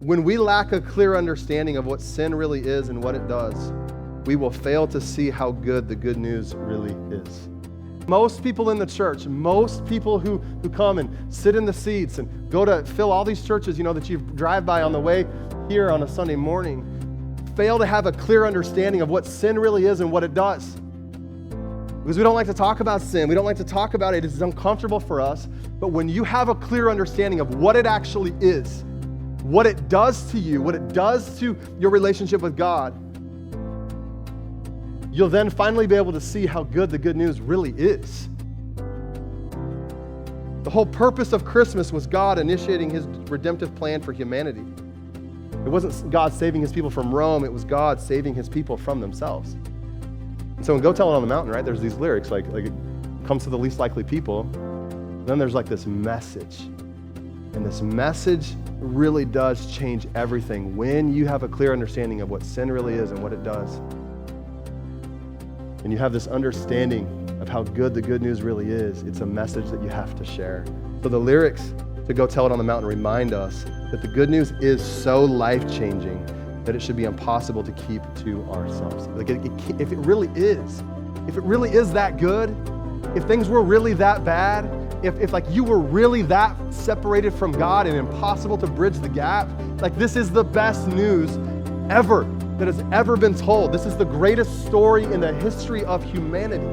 When we lack a clear understanding of what sin really is and what it does, we will fail to see how good the good news really is. Most people in the church, most people who come and sit in the seats and go to fill all these churches, that you drive by on the way here on a Sunday morning, fail to have a clear understanding of what sin really is and what it does. Because we don't like to talk about sin. We don't like to talk about it. It's uncomfortable for us. But when you have a clear understanding of what it actually is, what it does to you, what it does to your relationship with God, you'll then finally be able to see how good the good news really is. The whole purpose of Christmas was God initiating his redemptive plan for humanity. It wasn't God saving his people from Rome, it was God saving his people from themselves. And so in Go Tell It on the Mountain, right, there's these lyrics like it comes to the least likely people. Then there's like this message. And this message really does change everything when you have a clear understanding of what sin really is and what it does. And you have this understanding of how good the good news really is. It's a message that you have to share. So the lyrics to Go Tell It on the Mountain remind us that the good news is so life-changing that it should be impossible to keep to ourselves. Like if it really is that good, if things were really that bad, if like you were really that separated from God and impossible to bridge the gap, like this is the best news ever that has ever been told. This is the greatest story in the history of humanity.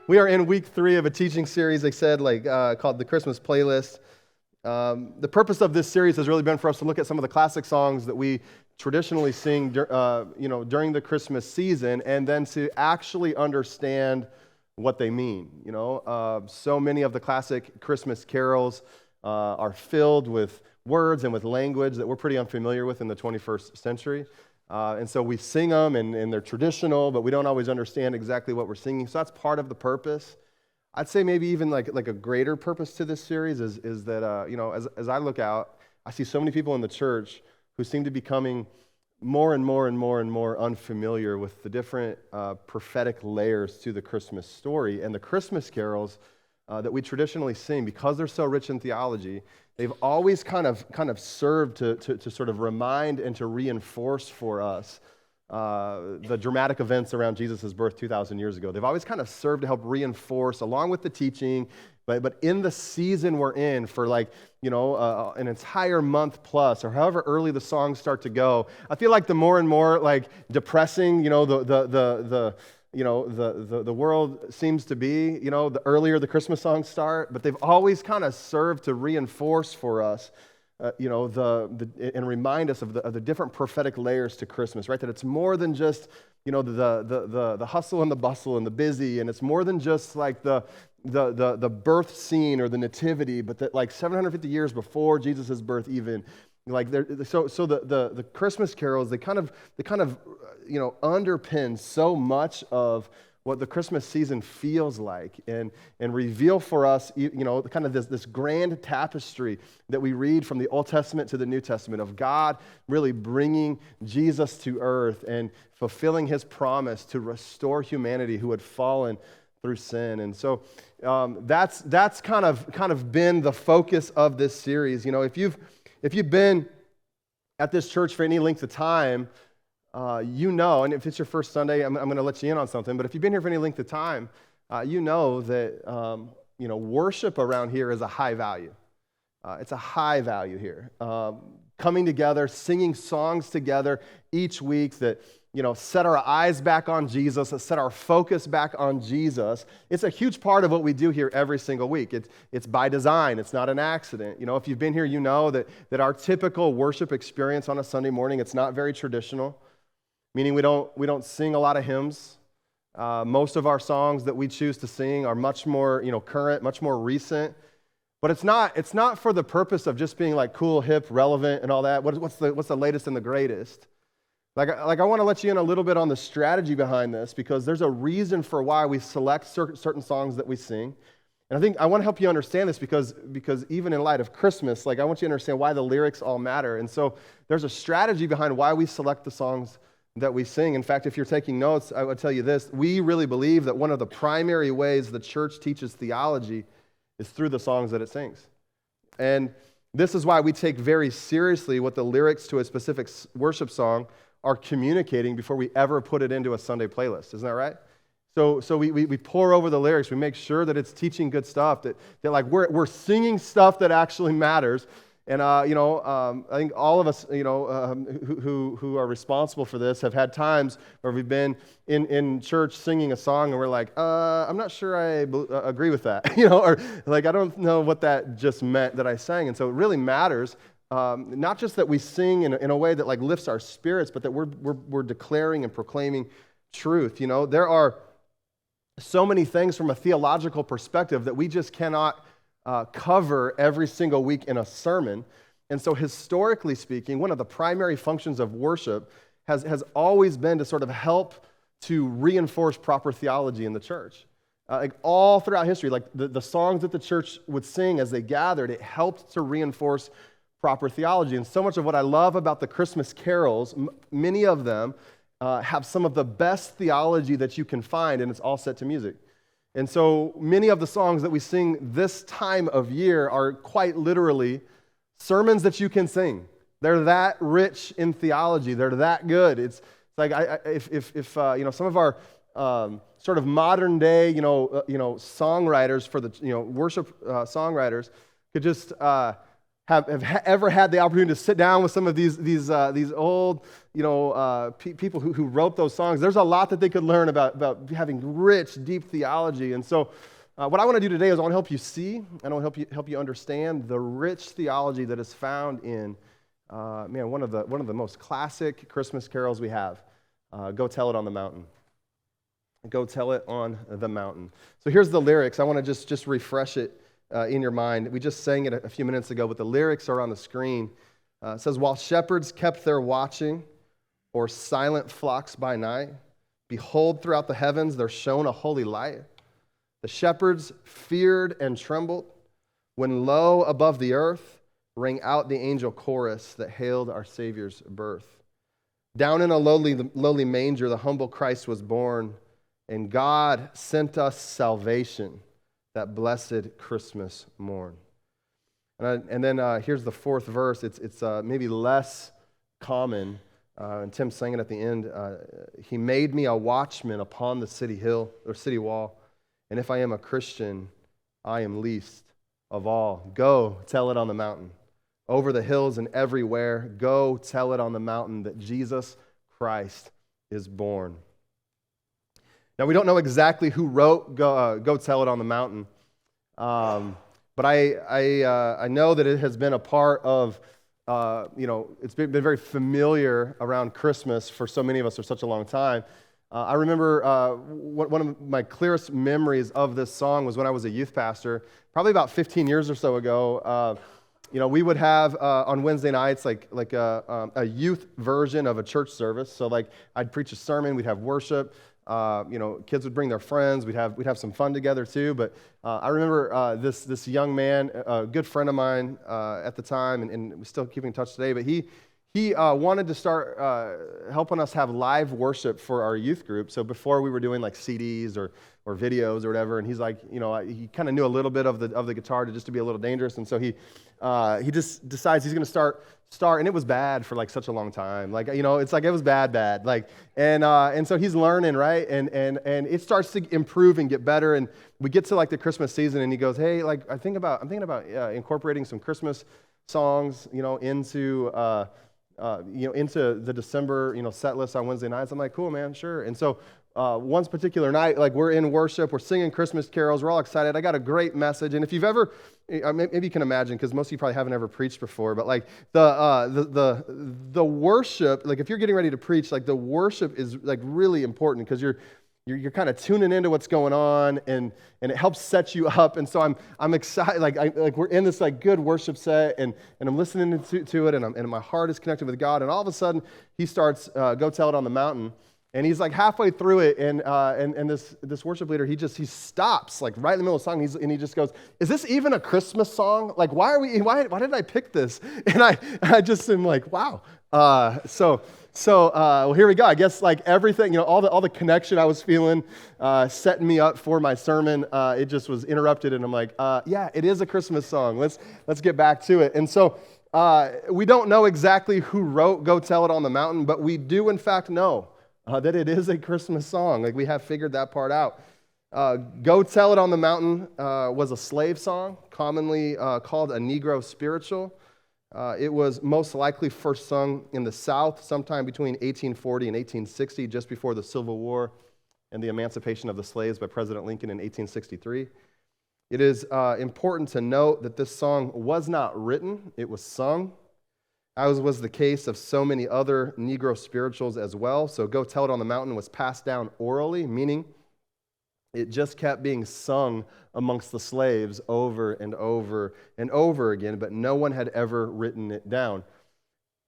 We are in week 3 of a teaching series, they said, called the Christmas Playlist. The purpose of this series has really been for us to look at some of the classic songs that we traditionally sing, during the Christmas season, and then to actually understand what they mean. So many of the classic Christmas carols are filled with words and with language that we're pretty unfamiliar with in the 21st century. And so we sing them, and they're traditional, but we don't always understand exactly what we're singing. So that's part of the purpose. I'd say maybe even like a greater purpose to this series is that, as I look out, I see so many people in the church who seem to be becoming more and more unfamiliar with the different prophetic layers to the Christmas story. And the Christmas carols that we traditionally sing, because they're so rich in theology, they've always kind of served to sort of remind and to reinforce for us the dramatic events around Jesus' birth 2,000 years ago. They've always kind of served to help reinforce, along with the teaching, but in the season we're in for an entire month plus, or however early the songs start to go, I feel like the more and more depressing, the world seems to be, the earlier the Christmas songs start, but they've always kind of served to reinforce for us, and remind us of the different prophetic layers to Christmas, right? That it's more than just, the hustle and the bustle and the busy, and it's more than just like the birth scene or the nativity, but that 750 years before Jesus' birth even, the Christmas carols, they kind of underpin so much of what the Christmas season feels like, and reveal for us, kind of this grand tapestry that we read from the Old Testament to the New Testament of God really bringing Jesus to earth and fulfilling his promise to restore humanity who had fallen through sin. And so that's kind of been the focus of this series. If you've been at this church for any length of time, and if it's your first Sunday, I'm going to let you in on something, but if you've been here for any length of time, that worship around here is a high value. It's a high value here. Coming together, singing songs together each week that set our eyes back on Jesus, that set our focus back on Jesus. It's a huge part of what we do here every single week. It's by design. It's not an accident. If you've been here, you know that our typical worship experience on a Sunday morning, it's not very traditional, meaning we don't sing a lot of hymns. Most of our songs that we choose to sing are much more current, much more recent. But it's not for the purpose of just being cool, hip, relevant, and all that. What's the latest and the greatest? I want to let you in a little bit on the strategy behind this, because there's a reason for why we select certain songs that we sing. And I want to help you understand this because even in light of Christmas, I want you to understand why the lyrics all matter. And so there's a strategy behind why we select the songs that we sing. In fact, if you're taking notes, I would tell you this. We really believe that one of the primary ways the church teaches theology is through the songs that it sings. And this is why we take very seriously what the lyrics to a specific worship song are communicating before we ever put it into a Sunday playlist. Isn't that right? So we pour over the lyrics. We make sure that it's teaching good stuff, that like we're singing stuff that actually matters. And, I think all of us, who are responsible for this have had times where we've been in church singing a song and we're like, I'm not sure I agree with that, or like, I don't know what that just meant that I sang. And so it really matters, not just that we sing in a way that like lifts our spirits, but that we're declaring and proclaiming truth. There are so many things from a theological perspective that we just cannot cover every single week in a sermon. And so historically speaking, one of the primary functions of worship has always been to sort of help to reinforce proper theology in the church. Like all throughout history, like the songs that the church would sing as they gathered, it helped to reinforce proper theology. And so much of what I love about the Christmas carols, many of them have some of the best theology that you can find, and it's all set to music. And so many of the songs that we sing this time of year are quite literally sermons that you can sing. They're that rich in theology. They're that good. It's like if some of our sort of modern day songwriters for the worship songwriters could just have ever had the opportunity to sit down with some of these old people who wrote those songs. There's a lot that they could learn about having rich, deep theology. And so what I want to do today is I want to help you see, and I want to help you understand the rich theology that is found in one of the most classic Christmas carols we have. Go Tell It on the Mountain. Go Tell It on the Mountain. So here's the lyrics. I want to just refresh it in your mind. We just sang it a few minutes ago, but the lyrics are on the screen. It says, while shepherds kept their watching, or silent flocks by night, behold, throughout the heavens there shone a holy light. The shepherds feared and trembled when lo above the earth rang out the angel chorus that hailed our Savior's birth. Down in a lowly manger the humble Christ was born, and God sent us salvation that blessed Christmas morn. And then here's the fourth verse. It's maybe less common, and Tim sang it at the end. He made me a watchman upon the city hill or city wall, and if I am a Christian, I am least of all. Go tell it on the mountain, over the hills and everywhere. Go tell it on the mountain that Jesus Christ is born. Now, we don't know exactly who wrote Go Tell It on the Mountain, but I know that it has been a part of, it's been very familiar around Christmas for so many of us for such a long time. I remember one of my clearest memories of this song was when I was a youth pastor, probably about 15 years or so ago. We would have on Wednesday nights like a youth version of a church service. So like I'd preach a sermon, we'd have worship. Kids would bring their friends. We'd have some fun together too. But I remember this young man, a good friend of mine at the time, and we still keep in touch today. But he wanted to start helping us have live worship for our youth group. So before we were doing like CDs or videos or whatever, and he's like, he kind of knew a little bit of the guitar to be a little dangerous, and so he just decides he's going to start, and it was bad for like such a long time. Like, it's like it was bad. Like, and so he's learning, right? And it starts to improve and get better. And we get to like the Christmas season, and he goes, "Hey, like I'm thinking about incorporating some Christmas songs, into the December, set list on Wednesday nights." I'm like, "Cool, man, sure." And so one particular night, like we're in worship, we're singing Christmas carols, we're all excited. I got a great message, and if you've ever, maybe you can imagine, because most of you probably haven't ever preached before, but like the worship, like if you're getting ready to preach, like the worship is like really important because you're kind of tuning into what's going on, and it helps set you up. And so I'm excited, like we're in this like good worship set, and I'm listening to it, and my heart is connected with God. And all of a sudden, he starts Go Tell It on the Mountain, and he's like halfway through it, and this worship leader, he stops like right in the middle of the song, and he just goes, "Is this even a Christmas song? Like why did I pick this?" And I just am like, wow, Well, here we go. I guess like everything, all the connection I was feeling, setting me up for my sermon, it just was interrupted, and I'm like, yeah, it is a Christmas song. Let's get back to it. And so we don't know exactly who wrote "Go Tell It on the Mountain," but we do in fact know that it is a Christmas song. Like we have figured that part out. "Go Tell It on the Mountain" was a slave song, commonly called a Negro spiritual. It was most likely first sung in the South sometime between 1840 and 1860, just before the Civil War and the emancipation of the slaves by President Lincoln in 1863. It is important to note that this song was not written, it was sung, as was the case of so many other Negro spirituals as well. So "Go Tell It on the Mountain" was passed down orally, meaning it just kept being sung amongst the slaves over and over and over again, but no one had ever written it down.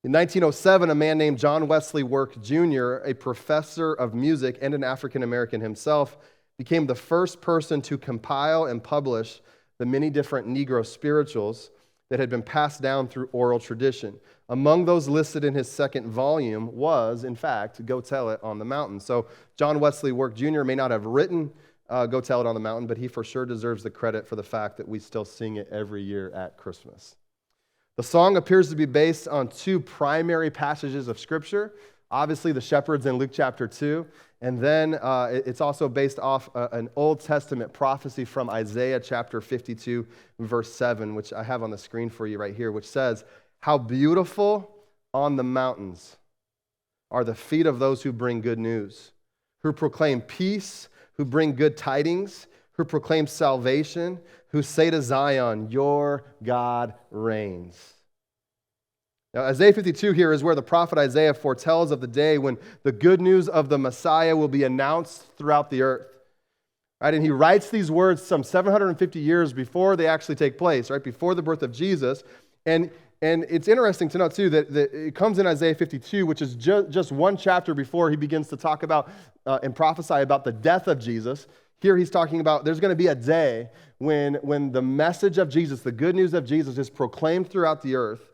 In 1907, a man named John Wesley Work Jr., a professor of music and an African American himself, became the first person to compile and publish the many different Negro spirituals that had been passed down through oral tradition. Among those listed in his second volume was, in fact, "Go Tell It on the Mountain." So John Wesley Work Jr. may not have written "Go Tell It on the Mountain," but he for sure deserves the credit for the fact that we still sing it every year at Christmas. The song appears to be based on two primary passages of Scripture, obviously the shepherds in Luke chapter 2, and then it's also based off an Old Testament prophecy from Isaiah chapter 52, verse 7, which I have on the screen for you right here, which says, "How beautiful on the mountains are the feet of those who bring good news, who proclaim peace, who bring good tidings, who proclaim salvation, who say to Zion, your God reigns." Now, Isaiah 52 here is where the prophet Isaiah foretells of the day when the good news of the Messiah will be announced throughout the earth. Right? And he writes these words some 750 years before they actually take place, right? Before the birth of Jesus. And it's interesting to note, too, that it comes in Isaiah 52, which is just one chapter before he begins to talk about and prophesy about the death of Jesus. Here he's talking about there's going to be a day when the message of Jesus, the good news of Jesus, is proclaimed throughout the earth,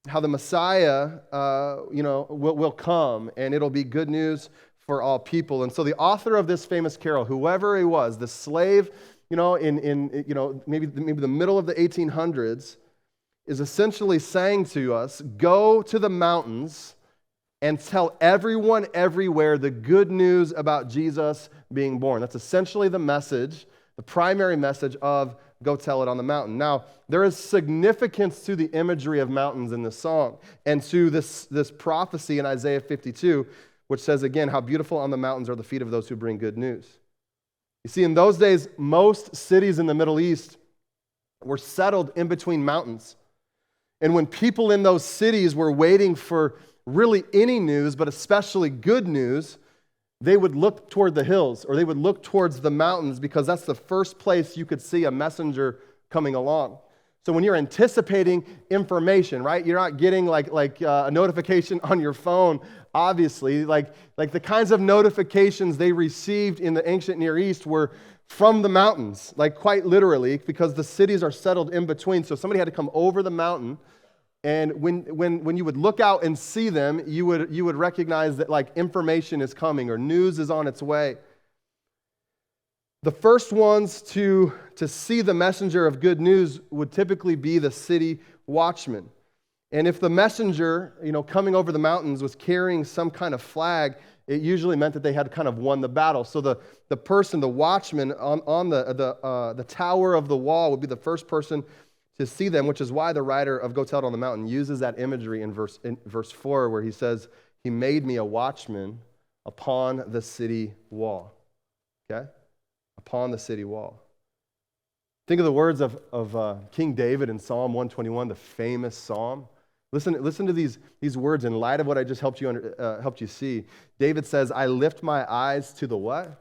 how the Messiah will come, and it'll be good news for all people. And so the author of this famous carol, whoever he was, the slave, in maybe the middle of the 1800s, is essentially saying to us, go to the mountains and tell everyone everywhere the good news about Jesus being born. That's essentially the message, the primary message of "Go Tell It on the Mountain." Now, there is significance to the imagery of mountains in this song and to this prophecy in Isaiah 52, which says again, "How beautiful on the mountains are the feet of those who bring good news." You see, in those days, most cities in the Middle East were settled in between mountains. And when people in those cities were waiting for really any news, but especially good news, they would look toward the hills or they would look towards the mountains because that's the first place you could see a messenger coming along. So when you're anticipating information, right, you're not getting like a notification on your phone, obviously. Like the kinds of notifications they received in the ancient Near East were from the mountains, like quite literally, because the cities are settled in between. So somebody had to come over the mountain. And when you would look out and see them, you would recognize that like information is coming or news is on its way. The first ones to see the messenger of good news would typically be the city watchman. And if the messenger, coming over the mountains was carrying some kind of flag, it usually meant that they had kind of won the battle. So the person, the watchman on the tower of the wall would be the first person to see them, which is why the writer of "Go Tell It on the Mountain" uses that imagery in verse 4, where he says, "He made me a watchman upon the city wall." Okay? Upon the city wall. Think of the words of King David in Psalm 121, the famous psalm. Listen to these words in light of what I just helped you see. David says, "I lift my eyes to the what?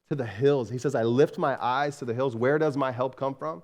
To the hills." He says, "I lift my eyes to the hills. Where does my help come from?"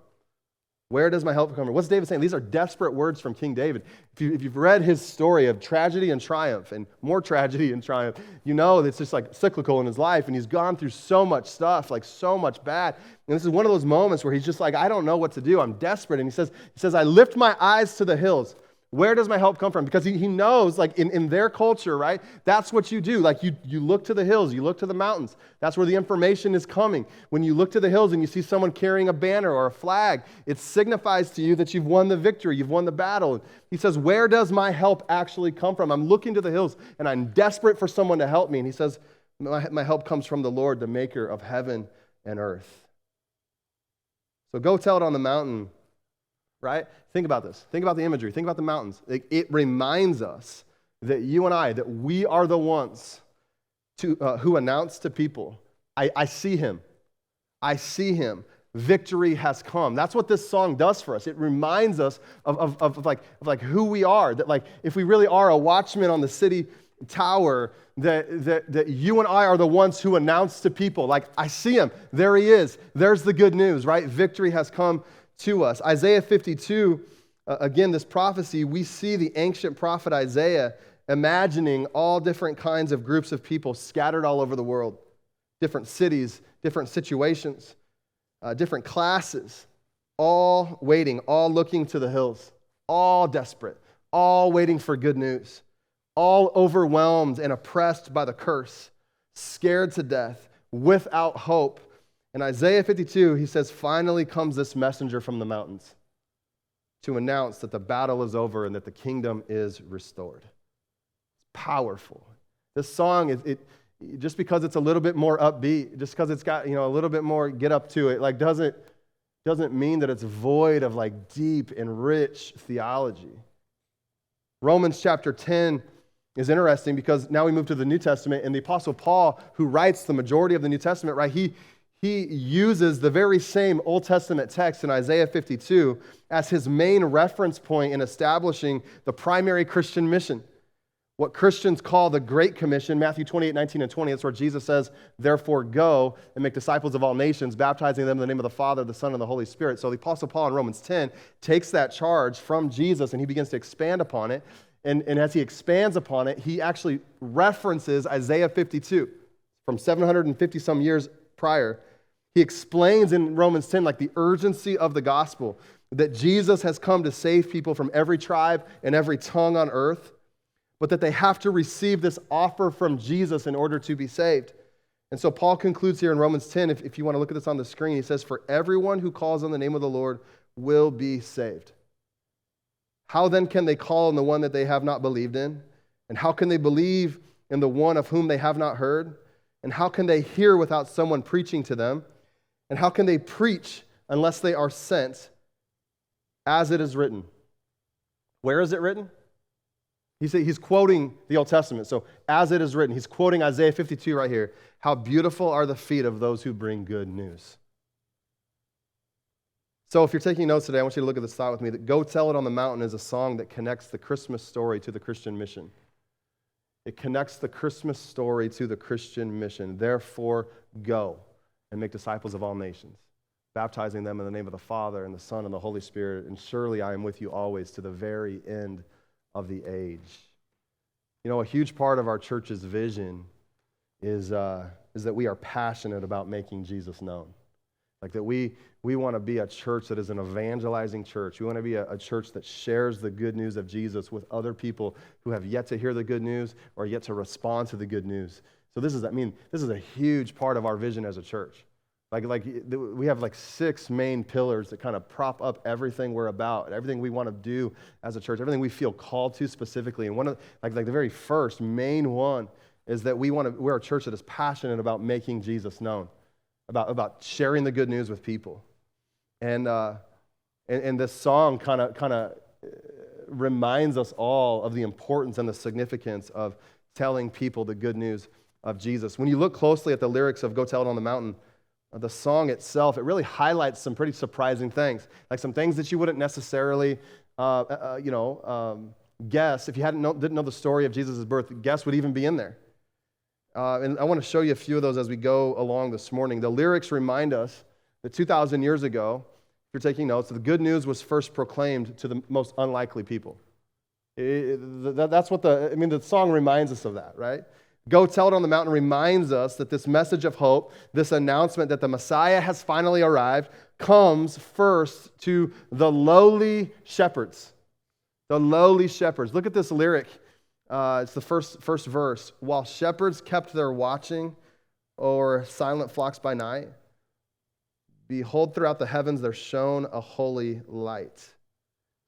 Where does my help come from? What's David saying? These are desperate words from King David. If you've read his story of tragedy and triumph and more tragedy and triumph, you know it's just like cyclical in his life, and he's gone through so much stuff, like so much bad. And this is one of those moments where he's just like, I don't know what to do. I'm desperate. And he says, "I lift my eyes to the hills. Where does my help come from? Because he knows, like in their culture, right? That's what you do. Like you look to the hills, you look to the mountains. That's where the information is coming. When you look to the hills and you see someone carrying a banner or a flag, it signifies to you that you've won the victory, you've won the battle. He says, where does my help actually come from? I'm looking to the hills and I'm desperate for someone to help me. And he says, my help comes from the Lord, the maker of heaven and earth. So go tell it on the mountain. Right? Think about this. Think about the imagery. Think about the mountains. It reminds us that you and I, that we are the ones who announce to people, I see him. I see him. Victory has come. That's what this song does for us. It reminds us of who we are. That like if we really are a watchman on the city tower, that you and I are the ones who announce to people, like, I see him. There he is. There's the good news, right? Victory has come to us. Isaiah 52, again, this prophecy, we see the ancient prophet Isaiah imagining all different kinds of groups of people scattered all over the world, different cities, different situations, different classes, all waiting, all looking to the hills, all desperate, all waiting for good news, all overwhelmed and oppressed by the curse, scared to death, without hope. In Isaiah 52, he says, finally comes this messenger from the mountains to announce that the battle is over and that the kingdom is restored. It's powerful. This song, just because it's a little bit more upbeat, just because it's got a little bit more get up to it, like doesn't mean that it's void of like deep and rich theology. Romans chapter 10 is interesting because now we move to the New Testament, and the Apostle Paul, who writes the majority of the New Testament, right? He uses the very same Old Testament text in Isaiah 52 as his main reference point in establishing the primary Christian mission. What Christians call the Great Commission, Matthew 28, 19, and 20. That's where Jesus says, therefore go and make disciples of all nations, baptizing them in the name of the Father, the Son, and the Holy Spirit. So the Apostle Paul in Romans 10 takes that charge from Jesus and he begins to expand upon it. And as he expands upon it, he actually references Isaiah 52 from 750 some years prior. He explains in Romans 10 like the urgency of the gospel, that Jesus has come to save people from every tribe and every tongue on earth, but that they have to receive this offer from Jesus in order to be saved. And so Paul concludes here in Romans 10, if you want to look at this on the screen, he says, for everyone who calls on the name of the Lord will be saved. How then can they call on the one that they have not believed in? And how can they believe in the one of whom they have not heard? And how can they hear without someone preaching to them? And how can they preach unless they are sent? As it is written. Where is it written? He's quoting the Old Testament. So, as it is written, he's quoting Isaiah 52 right here. How beautiful are the feet of those who bring good news. So, if you're taking notes today, I want you to look at this thought with me, that Go Tell It on the Mountain is a song that connects the Christmas story to the Christian mission. It connects the Christmas story to the Christian mission. Therefore, go and make disciples of all nations, baptizing them in the name of the Father and the Son and the Holy Spirit, and surely I am with you always to the very end of the age. You know, a huge part of our church's vision is that we are passionate about making Jesus known. Like that we want to be a church that is an evangelizing church. We want to be a church that shares the good news of Jesus with other people who have yet to hear the good news or yet to respond to the good news. So this is a huge part of our vision as a church. Like we have like 6 main pillars that kind of prop up everything we're about, and everything we want to do as a church, everything we feel called to specifically. And one of like the very first main one is that we're a church that is passionate about making Jesus known, about sharing the good news with people. And this song kind of reminds us all of the importance and the significance of telling people the good news of Jesus. When you look closely at the lyrics of Go Tell It on the Mountain, the song itself, it really highlights some pretty surprising things, like some things that you wouldn't necessarily, guess if you didn't know the story of Jesus' birth. Guess would even be in there. And I want to show you a few of those as we go along this morning. The lyrics remind us that 2,000 years ago, if you're taking notes, the good news was first proclaimed to the most unlikely people. That's what the song reminds us of that, right? Go Tell It on the Mountain reminds us that this message of hope, this announcement that the Messiah has finally arrived, comes first to the lowly shepherds, The lowly shepherds. Look at this lyric. It's the first verse. While shepherds kept their watching o'er silent flocks by night, behold, throughout the heavens there shone a holy light.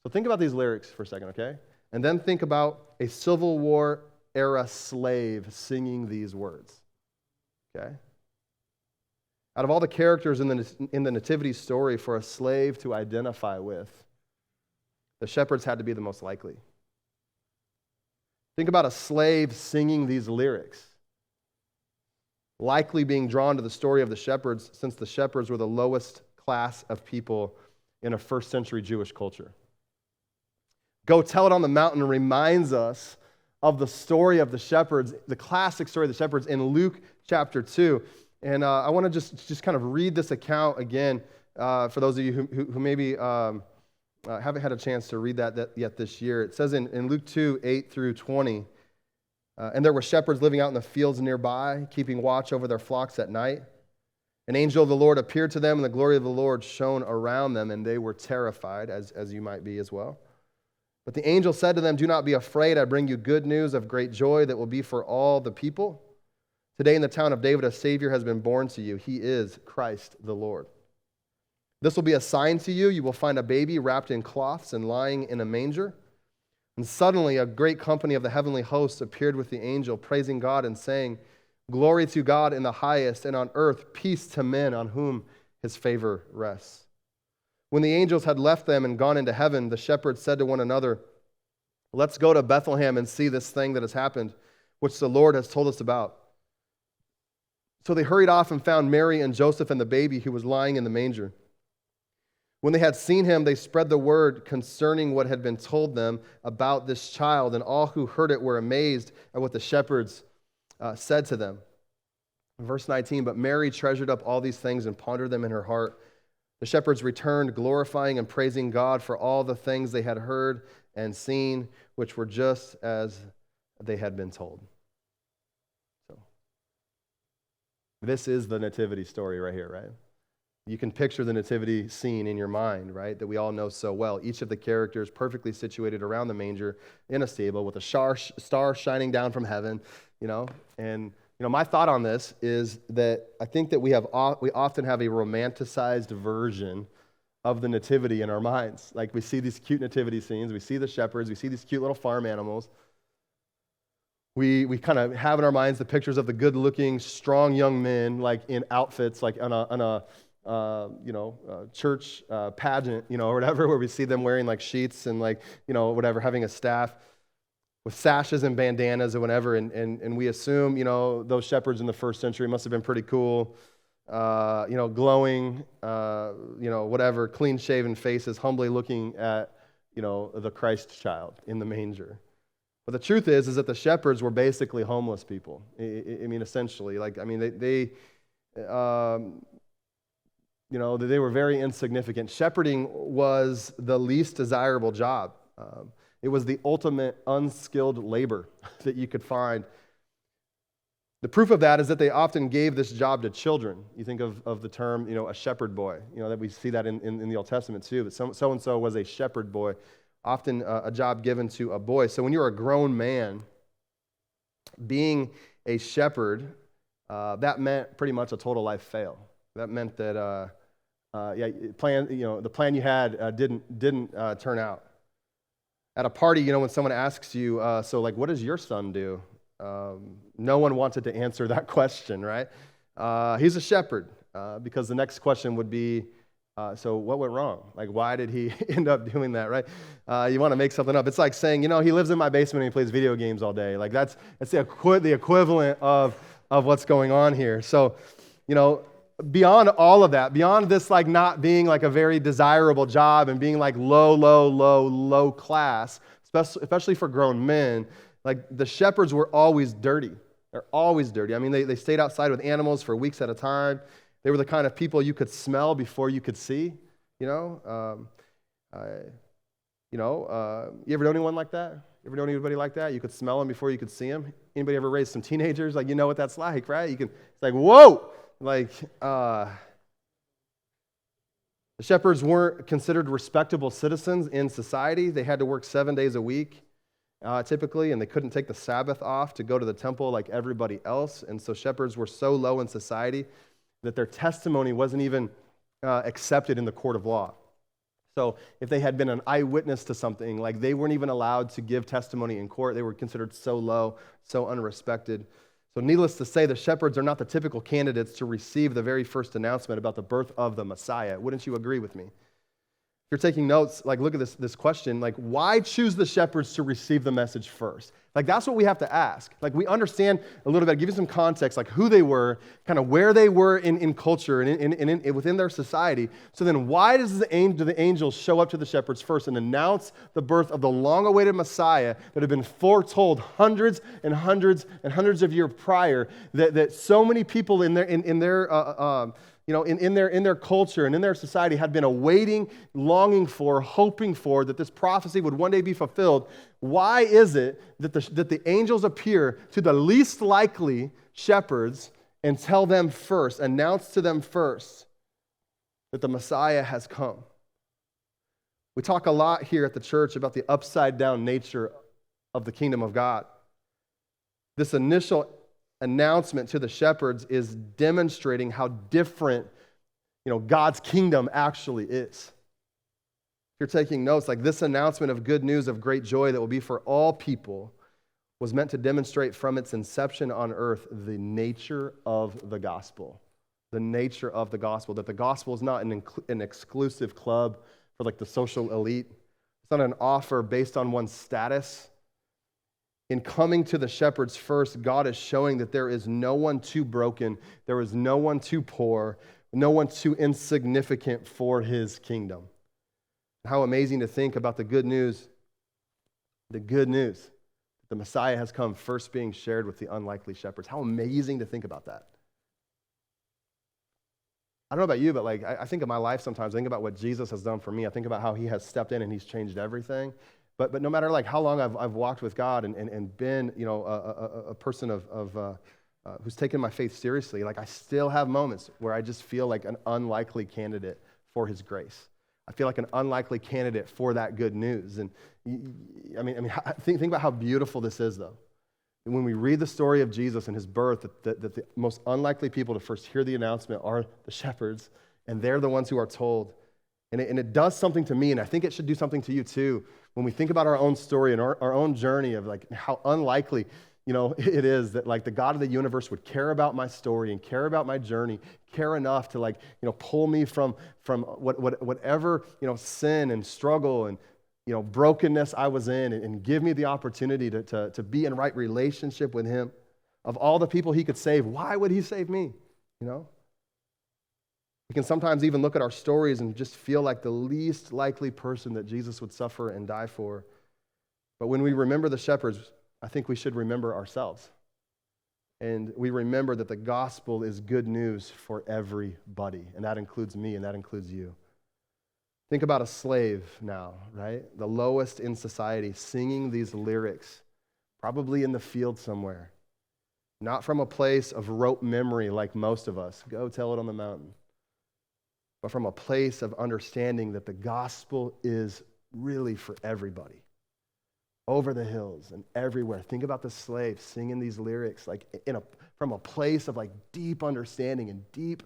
So think about these lyrics for a second, okay? And then think about a Civil War era slave singing these words, okay? Out of all the characters in the nativity story for a slave to identify with, the shepherds had to be the most likely. Think about a slave singing these lyrics, likely being drawn to the story of the shepherds, since the shepherds were the lowest class of people in a first century Jewish culture. Go Tell It on the Mountain reminds us of the story of the shepherds, the classic story of the shepherds in Luke chapter 2. And I want to just kind of read this account again for those of you who maybe haven't had a chance to read that yet this year. It says in Luke 2, 8 through 20, and there were shepherds living out in the fields nearby, keeping watch over their flocks at night. An angel of the Lord appeared to them, and the glory of the Lord shone around them, and they were terrified, as you might be as well. But the angel said to them, "Do not be afraid. I bring you good news of great joy that will be for all the people. Today in the town of David, a Savior has been born to you. He is Christ the Lord. This will be a sign to you. You will find a baby wrapped in cloths and lying in a manger." And suddenly a great company of the heavenly hosts appeared with the angel, praising God and saying, "Glory to God in the highest, and on earth peace to men on whom his favor rests." When the angels had left them and gone into heaven, the shepherds said to one another, "Let's go to Bethlehem and see this thing that has happened, which the Lord has told us about." So they hurried off and found Mary and Joseph and the baby who was lying in the manger. When they had seen him, they spread the word concerning what had been told them about this child, and all who heard it were amazed at what the shepherds said to them. Verse 19, but Mary treasured up all these things and pondered them in her heart. The shepherds returned, glorifying and praising God for all the things they had heard and seen, which were just as they had been told. So, this is the nativity story right here, right? You can picture the nativity scene in your mind, right, that we all know so well. Each of the characters perfectly situated around the manger in a stable with a star shining down from heaven, And, my thought on this is that I think that we often have a romanticized version of the nativity in our minds. Like we see these cute nativity scenes, we see the shepherds, we see these cute little farm animals. We kind of have in our minds the pictures of the good-looking, strong young men, like in outfits, like on a church pageant, or whatever, where we see them wearing like sheets and like, whatever, having a staff with sashes and bandanas or whatever. And we assume, those shepherds in the first century must have been pretty cool, glowing, whatever, clean-shaven faces, humbly looking at, the Christ child in the manger. But the truth is that the shepherds were basically homeless people. Essentially, they were very insignificant. Shepherding was the least desirable job. It was the ultimate unskilled labor that you could find. The proof of that is that they often gave this job to children. You think of the term, a shepherd boy. That we see that in the Old Testament too. But so-and-so was a shepherd boy, often a job given to a boy. So when you're a grown man, being a shepherd, that meant pretty much a total life fail. That meant that the plan you had didn't turn out. At a party, when someone asks you, what does your son do? No one wanted to answer that question, right? He's a shepherd, because the next question would be, so what went wrong? Like, why did he end up doing that, right? You want to make something up. It's like saying, he lives in my basement and he plays video games all day. Like, that's the equivalent of what's going on here. So, beyond all of that, beyond this like not being like a very desirable job and being like low class, especially for grown men, like the shepherds were always dirty. They're always dirty. They stayed outside with animals for weeks at a time. They were the kind of people you could smell before you could see. You ever know anyone like that? You ever know anybody like that? You could smell them before you could see them. Anybody ever raised some teenagers? Like, what that's like, right? It's like, whoa! Like, The shepherds weren't considered respectable citizens in society. They had to work 7 days a week, typically, and they couldn't take the Sabbath off to go to the temple like everybody else. And so shepherds were so low in society that their testimony wasn't even accepted in the court of law. So if they had been an eyewitness to something, like they weren't even allowed to give testimony in court. They were considered so low, so unrespected. So needless to say, the shepherds are not the typical candidates to receive the very first announcement about the birth of the Messiah. Wouldn't you agree with me? If you're taking notes, like look at this question, like why choose the shepherds to receive the message first? Like that's what we have to ask. Like we understand a little bit, give you some context, like who they were, kind of where they were in culture and within their society. So then why do the angels show up to the shepherds first and announce the birth of the long-awaited Messiah that had been foretold hundreds and hundreds and hundreds of years prior, that so many people in their culture and in their society had been awaiting, longing for, hoping for, that this prophecy would one day be fulfilled? Why is it that the angels appear to the least likely shepherds and tell them first, announce to them first that the Messiah has come? We talk a lot here at the church about the upside-down nature of the kingdom of God. This initial announcement to the shepherds is demonstrating how different, God's kingdom actually is. If you're taking notes, like this announcement of good news of great joy that will be for all people was meant to demonstrate from its inception on earth the nature of the gospel. The nature of the gospel, that the gospel is not an exclusive club for like the social elite. It's not an offer based on one's status. In coming to the shepherds first, God is showing that there is no one too broken, there is no one too poor, no one too insignificant for his kingdom. How amazing to think about the good news, that the Messiah has come first being shared with the unlikely shepherds. How amazing to think about that. I don't know about you, but like I think of my life sometimes. I think about what Jesus has done for me. I think about how he has stepped in and he's changed everything. But no matter like how long I've walked with God and been a person of who's taken my faith seriously, like I still have moments where I just feel like an unlikely candidate for his grace. I feel like an unlikely candidate for that good news. And think about how beautiful this is, though. And when we read the story of Jesus and his birth, that the most unlikely people to first hear the announcement are the shepherds, and they're the ones who are told. And it does something to me, and I think it should do something to you too, when we think about our own story and our own journey of like how unlikely it is that like the God of the universe would care about my story and care about my journey, care enough to pull me from whatever sin and struggle and brokenness I was in, and give me the opportunity to be in right relationship with him. Of all the people he could save, why would he save me? We can sometimes even look at our stories and just feel like the least likely person that Jesus would suffer and die for. But when we remember the shepherds, I think we should remember ourselves. And we remember that the gospel is good news for everybody, and that includes me, and that includes you. Think about a slave now, right? The lowest in society, singing these lyrics, probably in the field somewhere. Not from a place of rote memory like most of us. Go tell it on the mountain. But from a place of understanding that the gospel is really for everybody. Over the hills and everywhere. Think about the slave singing these lyrics from a place of like deep understanding and deep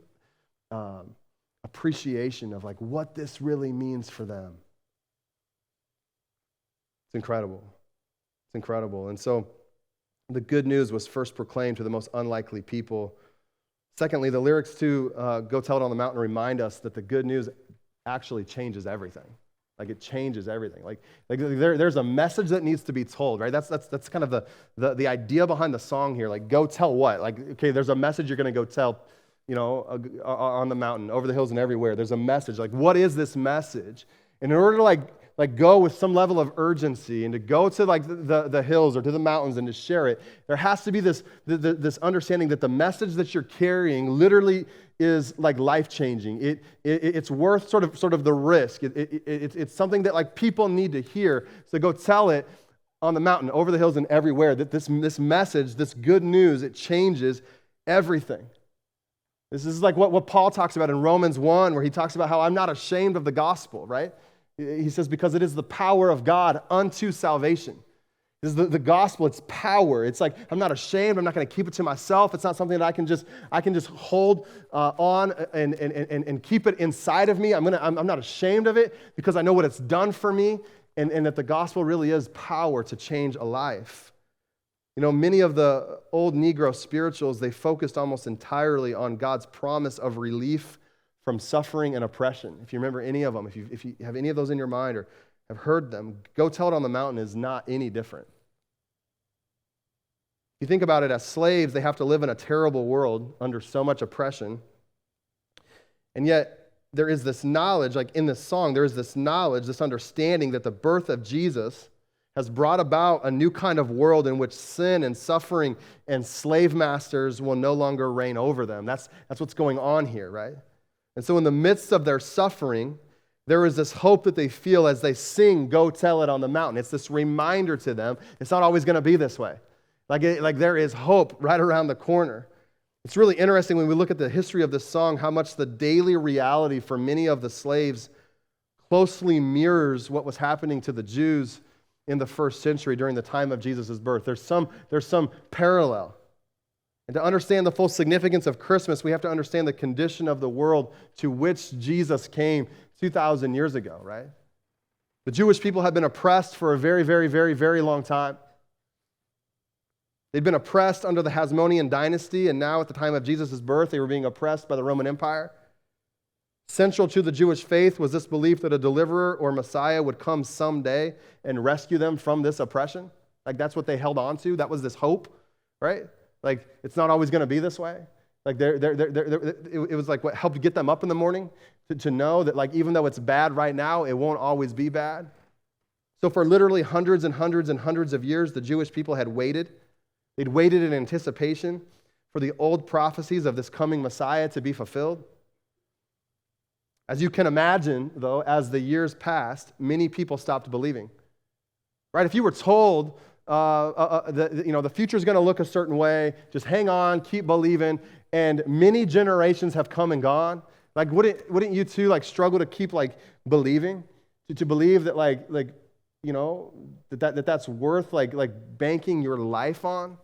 appreciation of like what this really means for them. It's incredible. It's incredible. And so the good news was first proclaimed to the most unlikely people. Secondly, the lyrics to Go Tell It on the Mountain remind us that the good news actually changes everything. Like it changes everything. Like there's a message that needs to be told, right? That's kind of the idea behind the song here. Like go tell what? Like, okay, there's a message you're going to go tell, on the mountain, over the hills and everywhere. There's a message. Like what is this message? And in order to like go with some level of urgency and to go to like the hills or to the mountains and to share it, there has to be this understanding that the message that you're carrying literally is like life-changing. It's worth sort of the risk. It's something that like people need to hear. So go tell it on the mountain, over the hills and everywhere, that this message, this good news, it changes everything. This is like what Paul talks about in Romans 1, where he talks about how I'm not ashamed of the gospel, right? He says, because it is the power of God unto salvation. This is the gospel, it's power. It's like, I'm not ashamed. I'm not going to keep it to myself. It's not something that I can just hold on and keep it inside of me. I'm not ashamed of it because I know what it's done for me, and that the gospel really is power to change a life. You know, many of the old Negro spirituals, they focused almost entirely on God's promise of relief from suffering and oppression. If you remember any of them, if you have any of those in your mind or have heard them, Go Tell It on the Mountain is not any different. If you think about it, as slaves, they have to live in a terrible world under so much oppression. And yet, there is this knowledge, like in this song, there is this knowledge, this understanding that the birth of Jesus has brought about a new kind of world in which sin and suffering and slave masters will no longer reign over them. That's what's going on here, right? And so in the midst of their suffering, there is this hope that they feel as they sing, Go Tell It on the Mountain. It's this reminder to them, it's not always going to be this way. Like there is hope right around the corner. It's really interesting when we look at the history of this song, how much the daily reality for many of the slaves closely mirrors what was happening to the Jews in the first century during the time of Jesus' birth. There's some parallel. And to understand the full significance of Christmas, we have to understand the condition of the world to which Jesus came 2,000 years ago, right? The Jewish people had been oppressed for a very, very, very, very long time. They'd been oppressed under the Hasmonean dynasty, and now at the time of Jesus' birth, they were being oppressed by the Roman Empire. Central to the Jewish faith was this belief that a deliverer or Messiah would come someday and rescue them from this oppression. Like that's what they held on to. That was this hope, right? Like it's not always going to be this way. Like it was like what helped get them up in the morning to know that like even though it's bad right now, it won't always be bad. So for literally hundreds and hundreds and hundreds of years, the Jewish people had waited. They'd waited in anticipation for the old prophecies of this coming Messiah to be fulfilled. As you can imagine, though, as the years passed, many people stopped believing. Right? If you were told the future is going to look a certain way, just hang on, keep believing, and many generations have come and gone. Like, wouldn't you too like struggle to keep like believing, to believe that that's worth like banking your life on?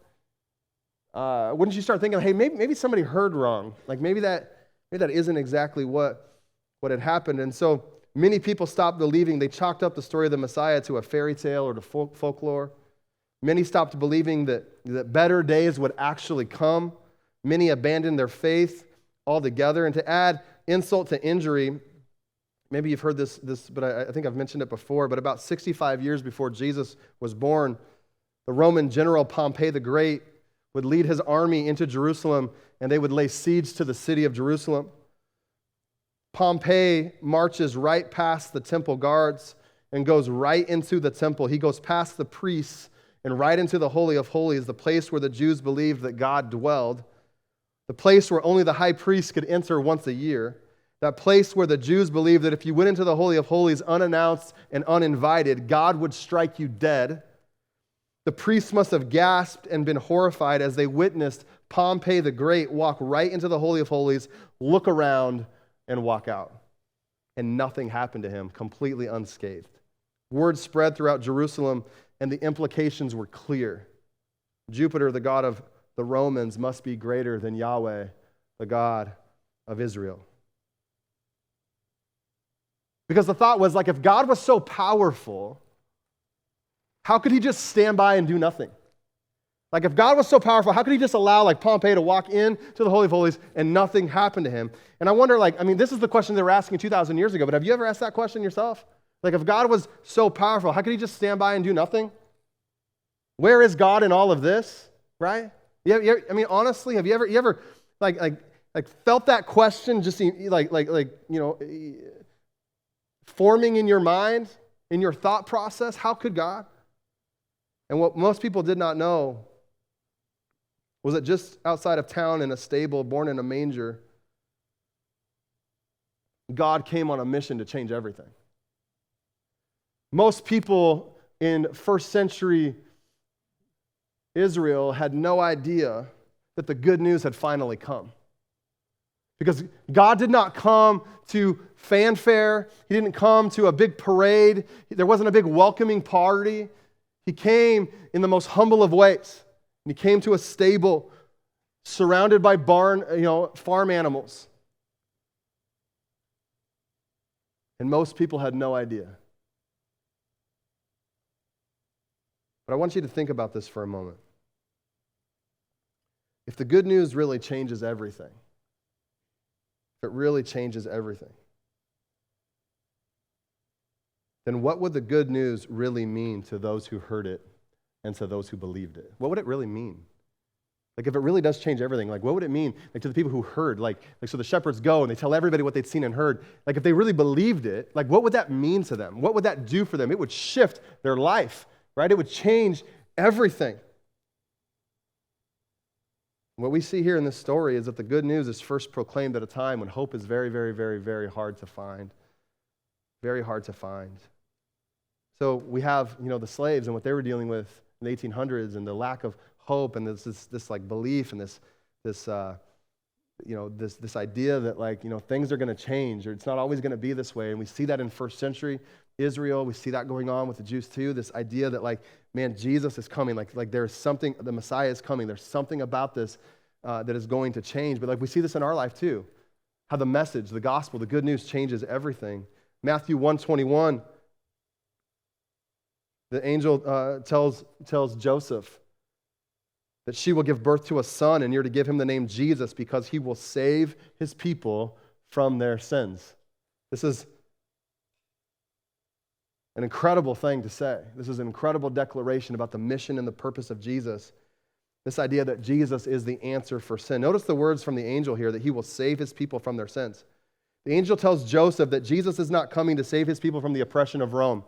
Wouldn't you start thinking, hey, maybe somebody heard wrong? Like maybe that isn't exactly what had happened. And so many people stopped believing. They chalked up the story of the Messiah to a fairy tale or to folklore. Many stopped believing that better days would actually come. Many abandoned their faith altogether. And to add insult to injury, maybe you've heard this, but I think I've mentioned it before, but about 65 years before Jesus was born, the Roman general Pompey the Great would lead his army into Jerusalem, and they would lay siege to the city of Jerusalem. Pompey marches right past the temple guards and goes right into the temple. He goes past the priests and right into the Holy of Holies, the place where the Jews believed that God dwelled, the place where only the high priest could enter once a year, that place where the Jews believed that if you went into the Holy of Holies unannounced and uninvited, God would strike you dead. The priests must have gasped and been horrified as they witnessed Pompey the Great walk right into the Holy of Holies, look around, and walk out. And nothing happened to him, completely unscathed. Word spread throughout Jerusalem, and the implications were clear. Jupiter, the god of the Romans, must be greater than Yahweh, the God of Israel. Because the thought was, like, if God was so powerful, how could he just stand by and do nothing? Like, if God was so powerful, how could he just allow, like, Pompey to walk in to the Holy of Holies and nothing happened to him? And I wonder, this is the question they were asking 2,000 years ago, but have you ever asked that question yourself? Like, if God was so powerful, how could he just stand by and do nothing? Where is God in all of this, right? Honestly, have you ever felt that question just forming in your mind, in your thought process? How could God? And what most people did not know was that just outside of town in a stable, born in a manger, God came on a mission to change everything. Most people in first century Israel had no idea that the good news had finally come. Because God did not come to fanfare. He didn't come to a big parade. There wasn't a big welcoming party. He came in the most humble of ways. And he came to a stable surrounded by farm animals. And most people had no idea. But I want you to think about this for a moment. If the good news really changes everything, if it really changes everything, then what would the good news really mean to those who heard it and to those who believed it? What would it really mean? Like, if it really does change everything, like, what would it mean, like, to the people who heard? Like, so the shepherds go and they tell everybody what they'd seen and heard. Like, if they really believed it, like, what would that mean to them? What would that do for them? It would shift their life, right? It would change everything. What we see here in this story is that the good news is first proclaimed at a time when hope is very, very, very, very hard to find. Very hard to find. So we have, the slaves and what they were dealing with in the 1800s and the lack of hope and this like belief and this idea that, like, things are going to change, or it's not always going to be this way. And we see that in first century Israel. We see that going on with the Jews too. This idea that, like, man, Jesus is coming. Like there's something, the Messiah is coming. There's something about this that is going to change. But, like, we see this in our life too. How the message, the gospel, the good news changes everything. Matthew 1:21, the angel tells Joseph that she will give birth to a son, and you're to give him the name Jesus because he will save his people from their sins. This is an incredible thing to say. This is an incredible declaration about the mission and the purpose of Jesus. This idea that Jesus is the answer for sin. Notice the words from the angel here, that he will save his people from their sins. The angel tells Joseph that Jesus is not coming to save his people from the oppression of Rome,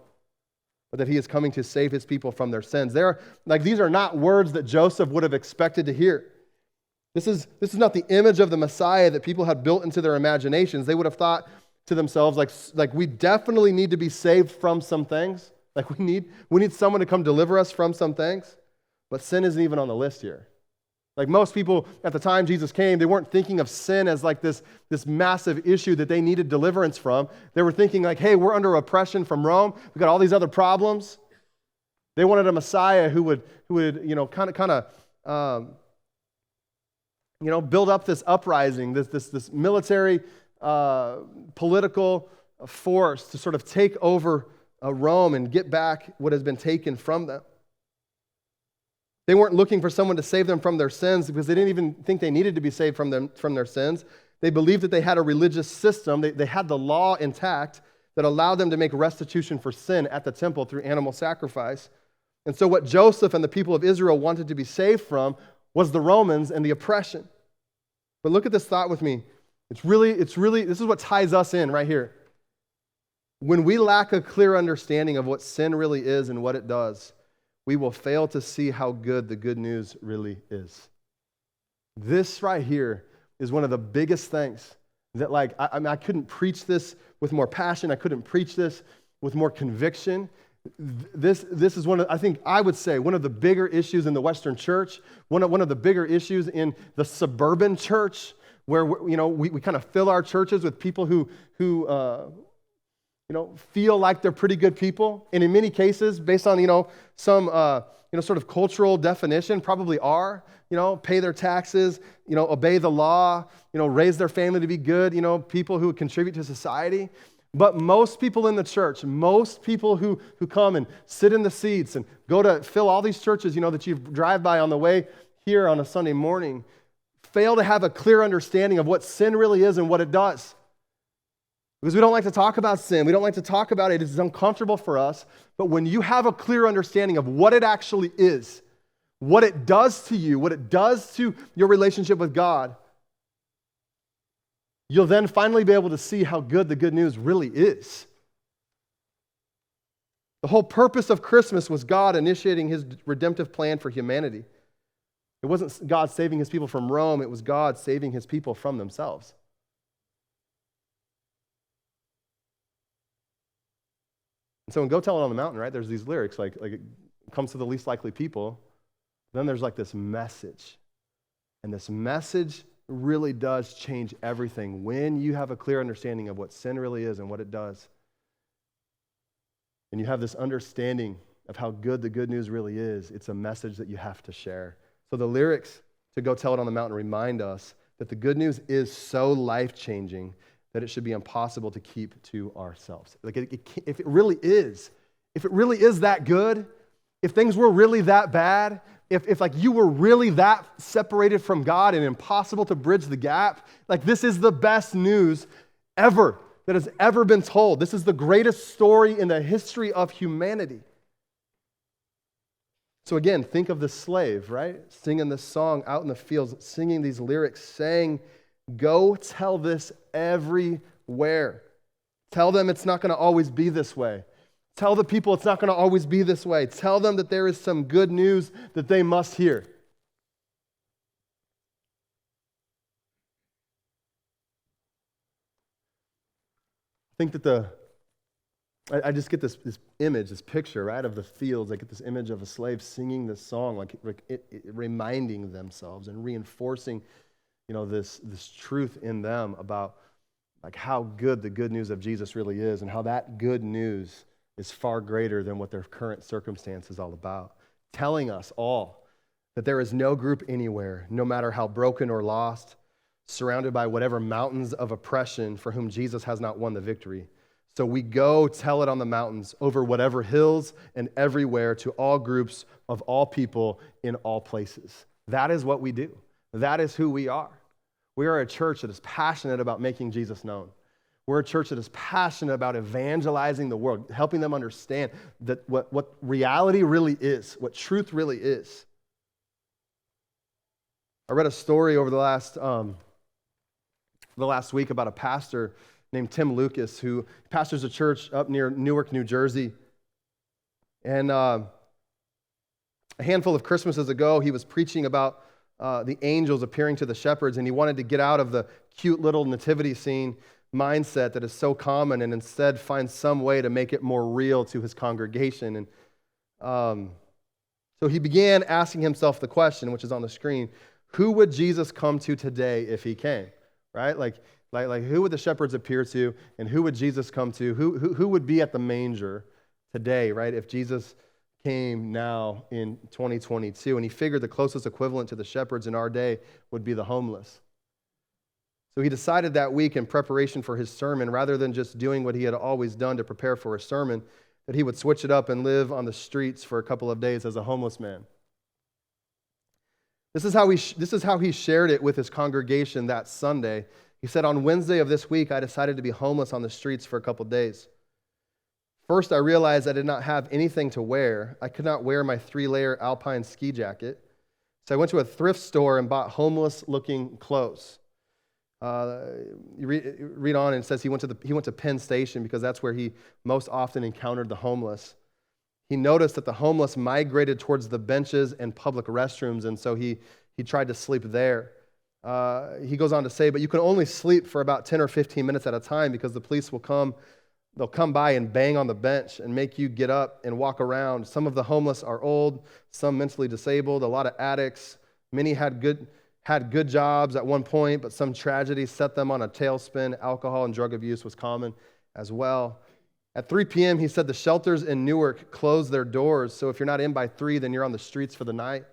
but that he is coming to save his people from their sins. These are not words that Joseph would have expected to hear. This is not the image of the Messiah that people had built into their imaginations. They would have thought to themselves, like we definitely need to be saved from some things. Like we need someone to come deliver us from some things. But sin isn't even on the list here. Like most people at the time Jesus came, they weren't thinking of sin as like this massive issue that they needed deliverance from. They were thinking like, hey, we're under oppression from Rome. We've got all these other problems. They wanted a Messiah who would build up this uprising, this military political force to sort of take over Rome and get back what has been taken from them. They weren't looking for someone to save them from their sins because they didn't even think they needed to be saved from their sins. They believed that they had a religious system. They had the law intact that allowed them to make restitution for sin at the temple through animal sacrifice. And so what Joseph and the people of Israel wanted to be saved from was the Romans and the oppression. But look at this thought with me. It's really, this is what ties us in right here. When we lack a clear understanding of what sin really is and what it does, we will fail to see how good the good news really is. This right here is one of the biggest things that, like, I couldn't preach this with more passion. I couldn't preach this with more conviction. This is I would say one of the bigger issues in the Western church, one of the bigger issues in the suburban church, where we kind of fill our churches with people who feel like they're pretty good people, and in many cases, based on some sort of cultural definition, probably are. Pay their taxes, obey the law, raise their family to be good, people who contribute to society. But most people in the church, most people who come and sit in the seats and go to fill all these churches, that you drive by on the way here on a Sunday morning, fail to have a clear understanding of what sin really is and what it does. Because we don't like to talk about sin. We don't like to talk about it. It's uncomfortable for us. But when you have a clear understanding of what it actually is, what it does to you, what it does to your relationship with God, you'll then finally be able to see how good the good news really is. The whole purpose of Christmas was God initiating his redemptive plan for humanity. It wasn't God saving his people from Rome. It was God saving his people from themselves. And so in Go Tell It on the Mountain, right, there's these lyrics like it comes to the least likely people. Then there's like this message. And this message really does change everything. When you have a clear understanding of what sin really is and what it does, and you have this understanding of how good the good news really is, it's a message that you have to share. So the lyrics to Go Tell It on the Mountain remind us that the good news is so life-changing that it should be impossible to keep to ourselves. Like if it really is that good, if things were really that bad, if like you were really that separated from God and impossible to bridge the gap, like this is the best news ever that has ever been told. This is the greatest story in the history of humanity. So again, think of the slave, right? Singing this song out in the fields, singing these lyrics, saying, go tell this everywhere. Tell them it's not going to always be this way. Tell the people it's not going to always be this way. Tell them that there is some good news that they must hear. I think that I just get this image, this picture, right, of the fields. I get this image of a slave singing this song, like it reminding themselves and reinforcing, this truth in them about like how good the good news of Jesus really is and how that good news is far greater than what their current circumstance is all about. Telling us all that there is no group anywhere, no matter how broken or lost, surrounded by whatever mountains of oppression for whom Jesus has not won the victory. So we go tell it on the mountains, over whatever hills and everywhere, to all groups of all people in all places. That is what we do. That is who we are. We are a church that is passionate about making Jesus known. We're a church that is passionate about evangelizing the world, helping them understand that what reality really is, what truth really is. I read a story over the last week about a pastor named Tim Lucas, who pastors a church up near Newark, New Jersey. And a handful of Christmases ago, he was preaching about the angels appearing to the shepherds, and he wanted to get out of the cute little nativity scene mindset that is so common and instead find some way to make it more real to his congregation. And so he began asking himself the question, which is on the screen: who would Jesus come to today if he came? Right? Like who would the shepherds appear to, and who would Jesus come to? Who would be at the manger today, right, if Jesus came now in 2022? And he figured the closest equivalent to the shepherds in our day would be the homeless. So he decided that week, in preparation for his sermon, rather than just doing what he had always done to prepare for a sermon, that he would switch it up and live on the streets for a couple of days as a homeless man. This is how he shared it with his congregation that Sunday. He said, on Wednesday of this week, I decided to be homeless on the streets for a couple of days. First, I realized I did not have anything to wear. I could not wear my 3-layer alpine ski jacket. So I went to a thrift store and bought homeless-looking clothes. You read on, and it says he went to Penn Station because that's where he most often encountered the homeless. He noticed that the homeless migrated towards the benches and public restrooms, and so he tried to sleep there. He goes on to say, but you can only sleep for about 10 or 15 minutes at a time because the police will come. They'll come by and bang on the bench and make you get up and walk around. Some of the homeless are old, some mentally disabled, a lot of addicts. Many had good jobs at one point, but some tragedy set them on a tailspin. Alcohol and drug abuse was common as well. At 3 p.m., he said the shelters in Newark closed their doors, so if you're not in by 3, then you're on the streets for the night.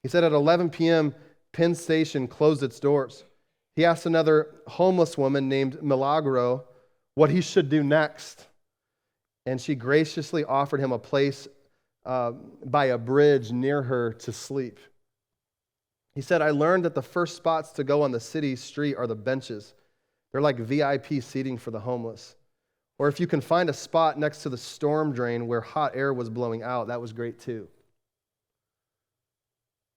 He said at 11 p.m., Penn Station closed its doors. He asked another homeless woman named Milagro what he should do next, and she graciously offered him a place by a bridge near her to sleep. He said, I learned that the first spots to go on the city street are the benches. They're like VIP seating for the homeless. Or if you can find a spot next to the storm drain where hot air was blowing out, that was great too.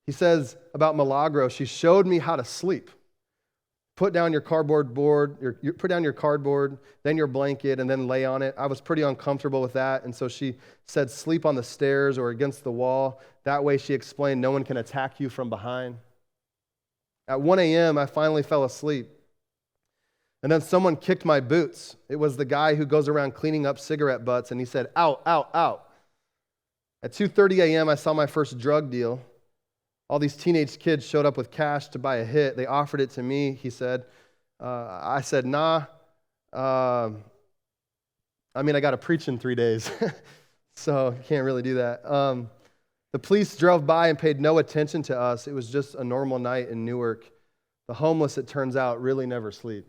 He says about Milagro, she showed me how to sleep. Put down your cardboard, then your blanket, and then lay on it. I was pretty uncomfortable with that, and so she said sleep on the stairs or against the wall. That way, she explained, no one can attack you from behind. At 1 a.m., I finally fell asleep. And then someone kicked my boots. It was the guy who goes around cleaning up cigarette butts, and he said, out, out, out. At 2:30 a.m., I saw my first drug deal. All these teenage kids showed up with cash to buy a hit. They offered it to me, he said. I said, nah. I got to preach in 3 days, so can't really do that. The police drove by and paid no attention to us. It was just a normal night in Newark. The homeless, it turns out, really never sleep.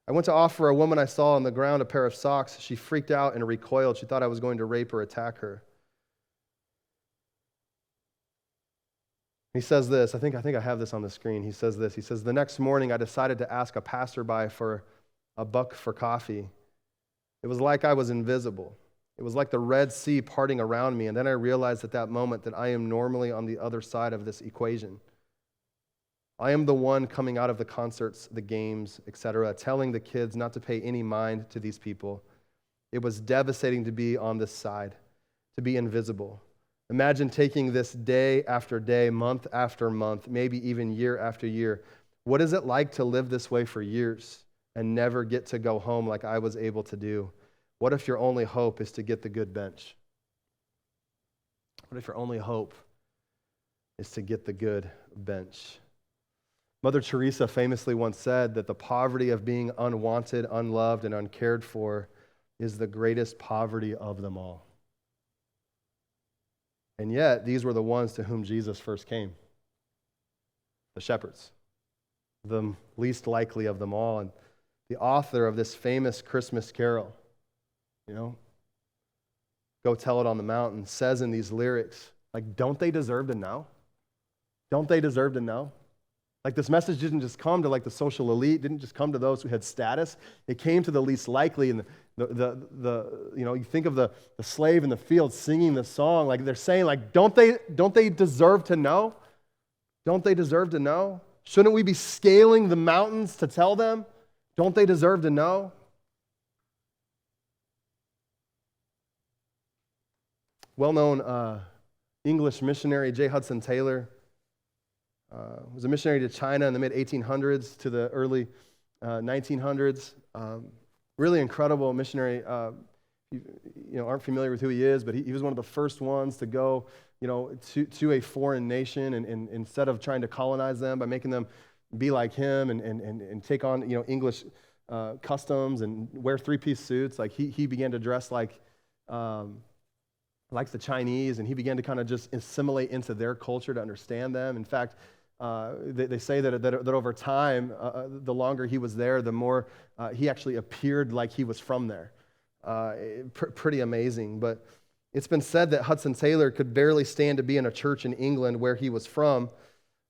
I went to offer a woman I saw on the ground a pair of socks. She freaked out and recoiled. She thought I was going to rape or attack her. He says this, I think I have this on the screen. He says this, the next morning I decided to ask a passerby for a buck for coffee. It was like I was invisible. It was like the Red Sea parting around me, and then I realized at that moment that I am normally on the other side of this equation. I am the one coming out of the concerts, the games, etc., telling the kids not to pay any mind to these people. It was devastating to be on this side, to be invisible. Imagine taking this day after day, month after month, maybe even year after year. What is it like to live this way for years and never get to go home like I was able to do? What if your only hope is to get the good bench? What if your only hope is to get the good bench? Mother Teresa famously once said that the poverty of being unwanted, unloved, and uncared for is the greatest poverty of them all. And yet, these were the ones to whom Jesus first came. The shepherds, the least likely of them all. And the author of this famous Christmas carol, Go Tell It on the Mountain, says in these lyrics, don't they deserve to know? Don't they deserve to know? This message didn't just come to the social elite, didn't just come to those who had status. It came to the least likely, and you think of the slave in the field singing the song, they're saying, don't they deserve to know? Don't they deserve to know? Shouldn't we be scaling the mountains to tell them? Don't they deserve to know? Well-known English missionary J. Hudson Taylor was a missionary to China in the mid-1800s to the early 1900s. Really incredible missionary. You aren't familiar with who he is, but he was one of the first ones to go, to a foreign nation, and instead of trying to colonize them by making them be like him and take on, English customs and wear three-piece suits, he began to dress like the Chinese, and he began to kind of just assimilate into their culture to understand them. In fact, they say that over time, the longer he was there, the more he actually appeared like he was from there. Pretty amazing. But it's been said that Hudson Taylor could barely stand to be in a church in England where he was from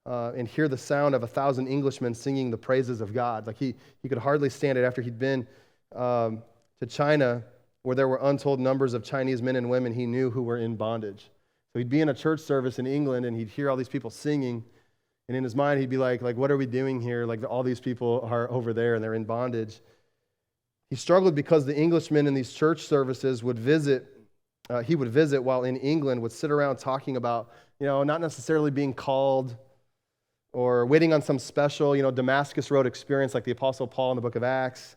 and hear the sound of 1,000 Englishmen singing the praises of God. He could hardly stand it after he'd been to China, where there were untold numbers of Chinese men and women he knew who were in bondage. So he'd be in a church service in England, and he'd hear all these people singing, and in his mind he'd be like, what are we doing here? All these people are over there, and they're in bondage. He struggled because the Englishmen in these church services would visit while in England, would sit around talking about, not necessarily being called or waiting on some special, Damascus Road experience like the Apostle Paul in the book of Acts,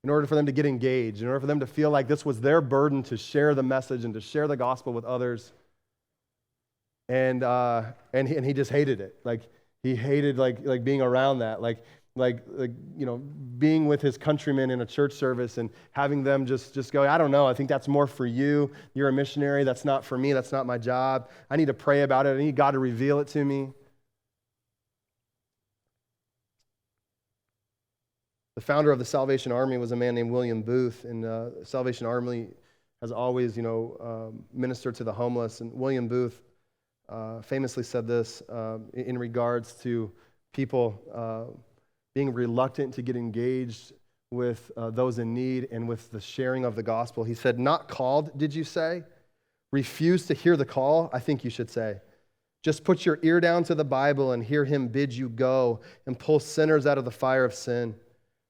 in order for them to get engaged, in order for them to feel like this was their burden to share the message and to share the gospel with others. And he just hated it. He hated being around that, being with his countrymen in a church service and having them just go, I don't know, I think that's more for you. You're a missionary. That's not for me. That's not my job. I need to pray about it. I need God to reveal it to me. The founder of the Salvation Army was a man named William Booth, and the Salvation Army has always, ministered to the homeless. And William Booth famously said this in regards to people being reluctant to get engaged with those in need and with the sharing of the gospel. He said, "Not called, did you say? Refuse to hear the call, I think you should say. Just put your ear down to the Bible and hear him bid you go and pull sinners out of the fire of sin.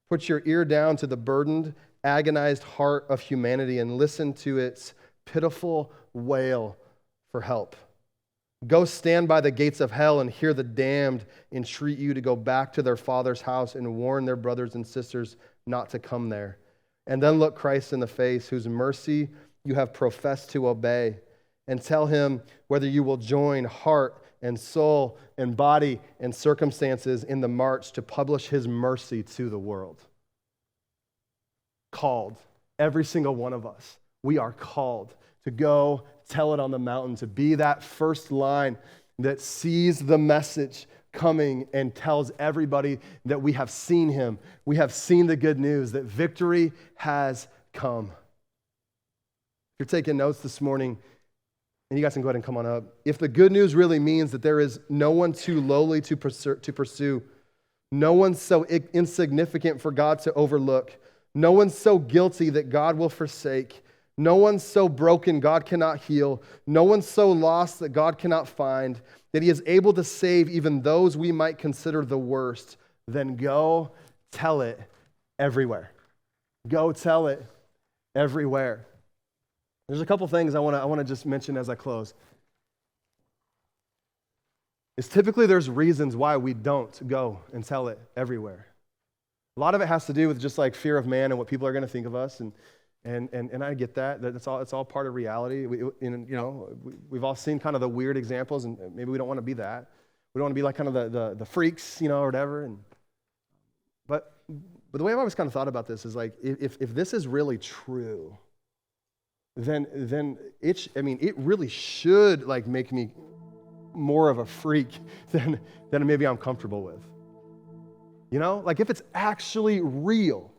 Put your ear down to the burdened, agonized heart of humanity and listen to its pitiful wail for help. Go stand by the gates of hell and hear the damned entreat you to go back to their Father's house and warn their brothers and sisters not to come there. And then look Christ in the face, whose mercy you have professed to obey, and tell him whether you will join heart, and soul and body and circumstances in the march to publish his mercy to the world. Called, every single one of us, we are called to go tell it on the mountain, to be that first line that sees the message coming and tells everybody that we have seen him. We have seen the good news, that victory has come. If you're taking notes this morning, and you guys can go ahead and come on up. If the good news really means that there is no one too lowly to pursue, no one so insignificant for God to overlook, no one so guilty that God will forsake, no one so broken God cannot heal, no one so lost that God cannot find, that he is able to save even those we might consider the worst, then go tell it everywhere. Go tell it everywhere. There's a couple things I want to just mention as I close. Is typically there's reasons why we don't go and tell it everywhere. A lot of it has to do with just like fear of man and what people are going to think of us, and I get that. It's all part of reality. We've all seen kind of the weird examples, and maybe we don't want to be that. We don't want to be like kind of the freaks, or whatever. But the way I've always kind of thought about this is like if this is really true, then it really should like make me more of a freak than maybe I'm comfortable with. Like if it's actually real,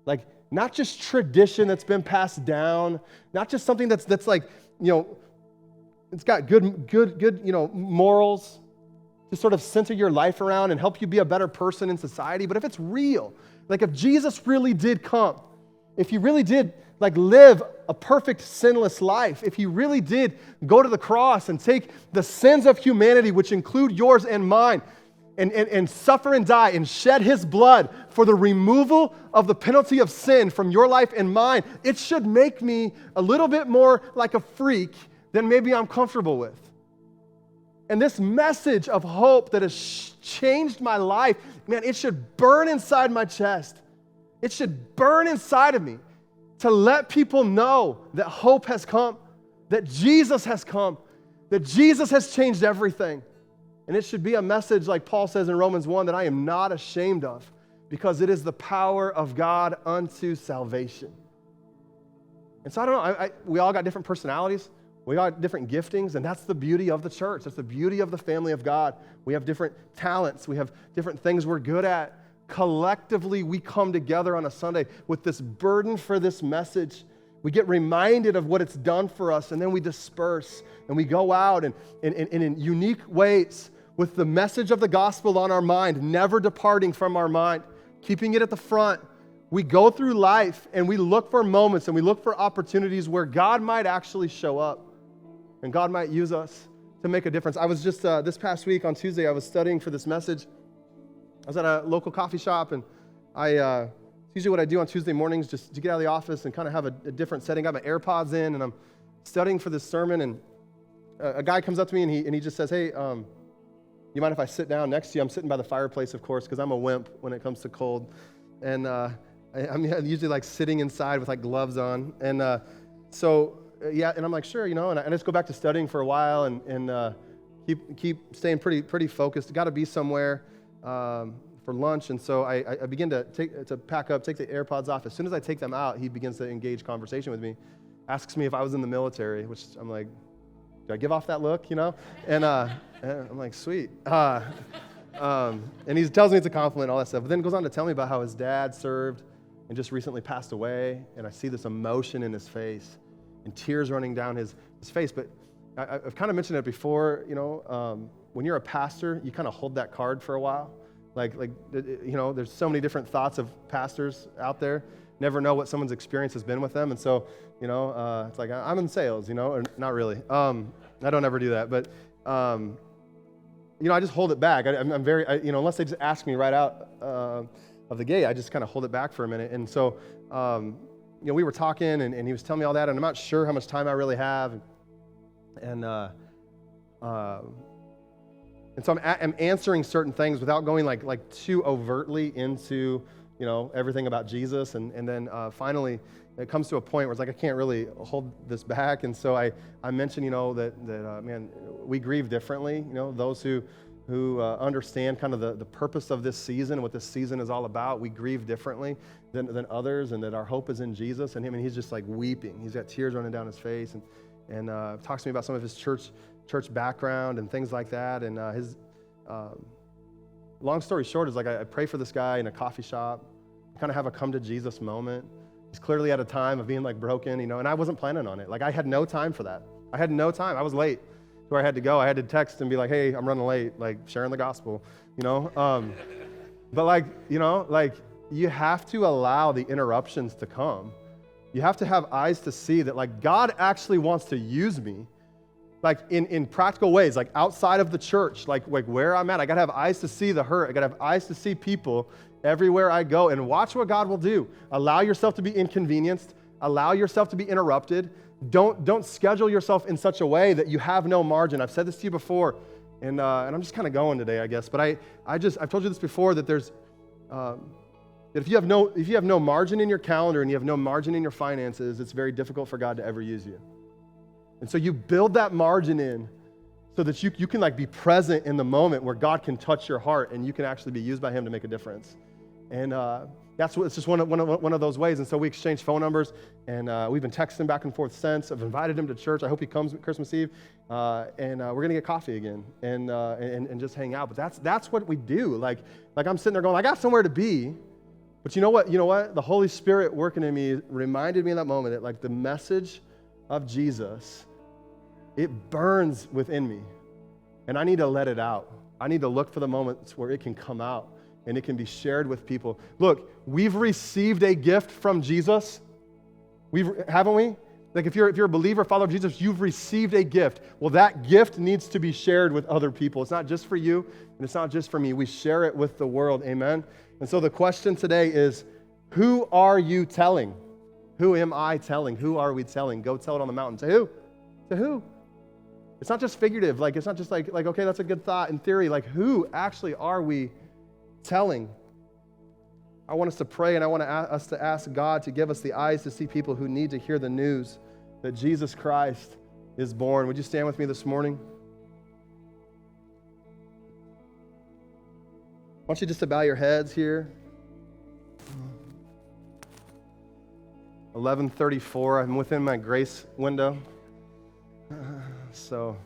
like not just tradition that's been passed down, not just something that's like, it's got good morals to sort of center your life around and help you be a better person in society. But if it's real, like if Jesus really did come, if he really did like live a perfect sinless life, if he really did go to the cross and take the sins of humanity, which include yours and mine, and suffer and die and shed his blood for the removal of the penalty of sin from your life and mine, it should make me a little bit more like a freak than maybe I'm comfortable with. And this message of hope that has changed my life, man, it should burn inside my chest. It should burn inside of me to let people know that hope has come, that Jesus has come, that Jesus has changed everything. And it should be a message, like Paul says in Romans 1, that I am not ashamed of, because it is the power of God unto salvation. And so I don't know, we all got different personalities. We all got different giftings, and that's the beauty of the church. That's the beauty of the family of God. We have different talents. We have different things we're good at. Collectively, we come together on a Sunday with this burden for this message. We get reminded of what it's done for us, and then we disperse, and we go out and in unique ways with the message of the gospel on our mind, never departing from our mind, keeping it at the front. We go through life, and we look for moments, and we look for opportunities where God might actually show up, and God might use us to make a difference. I was just, this past week on Tuesday, I was studying for this message. I was at a local coffee shop, and it's usually what I do on Tuesday mornings, just to get out of the office and kind of have a different setting. I got my AirPods in, and I'm studying for this sermon, and a guy comes up to me, and he just says, hey, you mind if I sit down next to you? I'm sitting by the fireplace, of course, because I'm a wimp when it comes to cold. And I'm usually like sitting inside with like gloves on. And and I'm like, sure, and I just go back to studying for a while and keep staying pretty focused. Got to be somewhere for lunch. And so I begin to pack up, take the AirPods off. As soon as I take them out, he begins to engage conversation with me, asks me if I was in the military, which I'm like, do I give off that look, And I'm like, sweet. And he tells me it's a compliment, all that stuff. But then goes on to tell me about how his dad served and just recently passed away. And I see this emotion in his face and tears running down his face. But I've kind of mentioned it before, when you're a pastor, you kind of hold that card for a while. Like there's so many different thoughts of pastors out there. Never know what someone's experience has been with them. And so, it's like, I'm in sales, or not really. I don't ever do that. But, I just hold it back. I'm very, unless they just ask me right out of the gate, I just kind of hold it back for a minute. And so, we were talking, and he was telling me all that, and I'm not sure how much time I really have. And so I'm answering certain things without going like too overtly into, everything about Jesus. And then finally, it comes to a point where it's like, I can't really hold this back. And so I mentioned, that man, we grieve differently. Those who understand kind of the purpose of this season, what this season is all about, we grieve differently than others, and that our hope is in Jesus and him. And he's just like weeping. He's got tears running down his face, and talks to me about some of his church background and things like that. And his long story short is like, I pray for this guy in a coffee shop, kind of have a come to Jesus moment. He's clearly at a time of being like broken, and I wasn't planning on it. Like, I had no time for that. I had no time. I was late to where I had to go. I had to text and be like, hey, I'm running late, like sharing the gospel, But like, you have to allow the interruptions to come. You have to have eyes to see that like God actually wants to use me, like in practical ways, like outside of the church, like where I'm at. I gotta have eyes to see the hurt. I gotta have eyes to see people everywhere I go, and watch what God will do. Allow yourself to be inconvenienced. Allow yourself to be interrupted. Don't schedule yourself in such a way that you have no margin. I've said this to you before, and I'm just kind of going today, I guess. But I've told you this before, that there's that if you have no margin in your calendar and you have no margin in your finances, it's very difficult for God to ever use you. And so you build that margin in so that you can like be present in the moment where God can touch your heart and you can actually be used by him to make a difference. And it's just one of those ways. And so we exchanged phone numbers, and we've been texting back and forth since. I've invited him to church. I hope he comes Christmas Eve, and we're gonna get coffee again and just hang out. But that's what we do. Like I'm sitting there going, I got somewhere to be, but you know what? The Holy Spirit working in me reminded me in that moment that like the message of Jesus, it burns within me, and I need to let it out. I need to look for the moments where it can come out and it can be shared with people. Look, we've received a gift from Jesus. Haven't we? Like if you're a believer, follower of Jesus, you've received a gift. Well, that gift needs to be shared with other people. It's not just for you, and it's not just for me. We share it with the world, amen? And so the question today is, who are you telling? Who am I telling? Who are we telling? Go tell it on the mountain. To who? To who? It's not just figurative. Like, it's not just like, okay, that's a good thought in theory. Like, who actually are we telling? I want us to pray, and I want us to ask God to give us the eyes to see people who need to hear the news that Jesus Christ is born. Would you stand with me this morning? I want you just to bow your heads here. 11:34. I'm within my grace window. So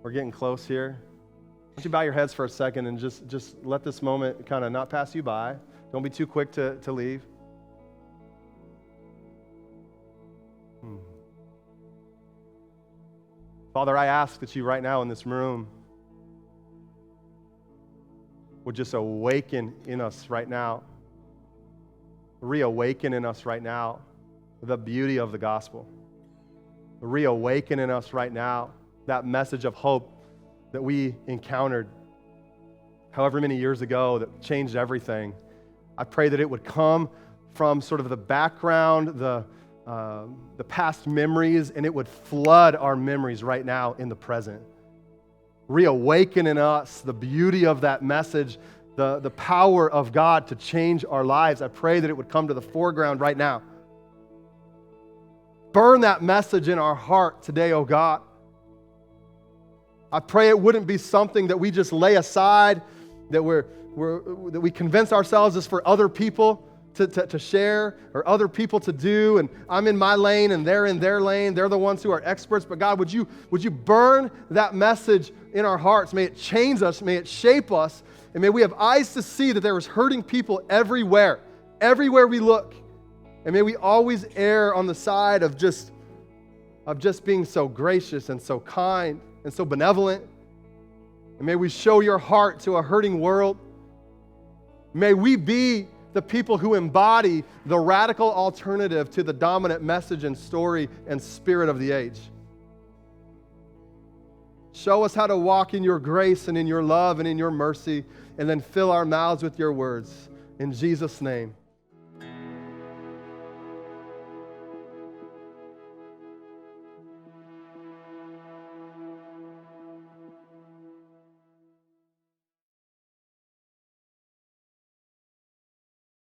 we're getting close here. Why don't you bow your heads for a second and just let this moment kind of not pass you by. Don't be too quick to leave. Father, I ask that you right now in this room would just awaken in us right now, reawaken in us right now the beauty of the gospel. Reawaken in us right now that message of hope that we encountered however many years ago that changed everything. I pray that it would come from sort of the background, the past memories, and it would flood our memories right now in the present. Reawaken in us the beauty of that message, the power of God to change our lives. I pray that it would come to the foreground right now. Burn that message in our heart today, oh God. I pray it wouldn't be something that we just lay aside, that we convince ourselves is for other people to share or other people to do, and I'm in my lane and they're in their lane. They're the ones who are experts. But God, would you burn that message in our hearts? May it change us. May it shape us. And may we have eyes to see that there is hurting people everywhere we look. And may we always err on the side of just being so gracious and so kind and so benevolent. And may we show your heart to a hurting world. May we be the people who embody the radical alternative to the dominant message and story and spirit of the age. Show us how to walk in your grace and in your love and in your mercy, and then fill our mouths with your words. In Jesus' name.